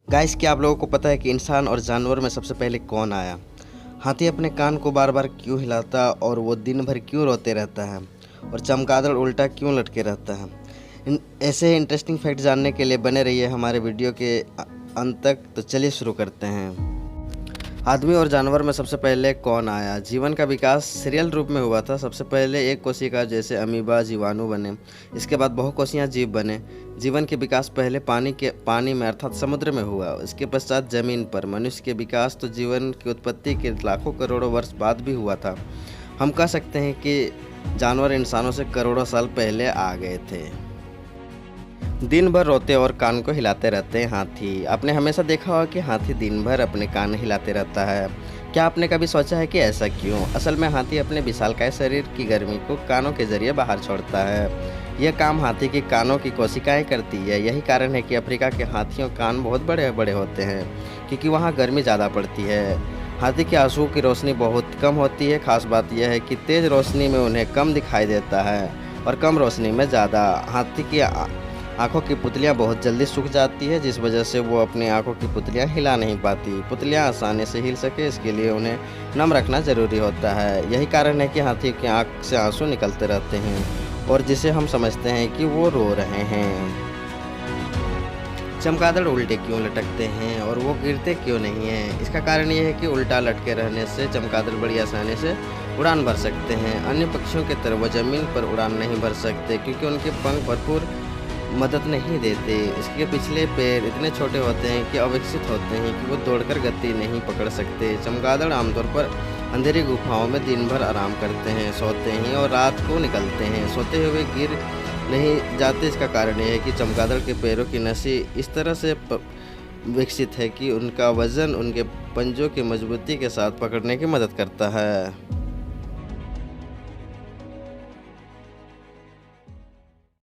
Guys, क्या आप लोगों को पता है कि इंसान और जानवर में सबसे पहले कौन आया? हाथी अपने कान को बार बार क्यों हिलाता और वो दिन भर क्यों रोते रहता है? और चमगादड़ उल्टा क्यों लटके रहता है? ऐसे ही इंटरेस्टिंग फैक्ट जानने के लिए बने रहिए हमारे वीडियो के अंत तक। तो चलिए शुरू करते हैं। आदमी और जानवर में सबसे पहले कौन आया? जीवन का विकास सीरियल रूप में हुआ था। सबसे पहले एक कोशिका जैसे अमीबा जीवाणु बने, इसके बाद बहुकोशिकीय जीव बने। जीवन के विकास पहले पानी में अर्थात समुद्र में हुआ, इसके पश्चात जमीन पर। मनुष्य के विकास तो जीवन की उत्पत्ति के लाखों करोड़ों वर्ष बाद भी हुआ था। हम कह सकते हैं कि जानवर इंसानों से करोड़ों साल पहले आ गए थे। दिन भर रोते और कान को हिलाते रहते हैं हाथी। आपने हमेशा देखा होगा कि हाथी दिन भर अपने कान हिलाते रहता है। क्या आपने कभी सोचा है कि ऐसा क्यों? असल में हाथी अपने विशालकाय शरीर की गर्मी को कानों के जरिए बाहर छोड़ता है। यह काम हाथी के कानों की कोशिकाएं करती है। यही कारण है कि अफ्रीका के हाथियों कान बहुत बड़े बड़े होते हैं, क्योंकि वहाँ गर्मी ज़्यादा पड़ती है। हाथी के आंसुओं की रोशनी बहुत कम होती है। खास बात यह है कि तेज़ रोशनी में उन्हें कम दिखाई देता है और कम रोशनी में ज़्यादा। हाथी की आंखों की पुतलियां बहुत जल्दी सूख जाती है, जिस वजह से वो अपनी आंखों की पुतलियां हिला नहीं पाती। पुतलियां आसानी से हिल सके, इसके लिए उन्हें नम रखना जरूरी होता है। यही कारण है कि हाथी की आंख से आंसू निकलते रहते हैं और जिसे हम समझते हैं कि वो रो रहे हैं। चमगादड़ उल्टे क्यों लटकते हैं और वो गिरते क्यों नहीं हैं? इसका कारण ये है कि उल्टा लटके रहने से चमगादड़ बड़ी आसानी से उड़ान भर सकते हैं। अन्य पक्षियों की तरह वो जमीन पर उड़ान नहीं भर सकते, क्योंकि उनके पंख भरपूर मदद नहीं देते। इसके पिछले पैर इतने छोटे होते हैं कि अविकसित होते हैं कि वो दौड़कर गति नहीं पकड़ सकते। चमगादड़ आमतौर पर अंधेरी गुफाओं में दिन भर आराम करते हैं, सोते हैं और रात को निकलते हैं। सोते हुए गिर नहीं जाते। इसका कारण यह है कि चमगादड़ के पैरों की नसें इस तरह से विकसित है कि उनका वजन उनके पंजों की मजबूती के साथ पकड़ने की मदद करता है।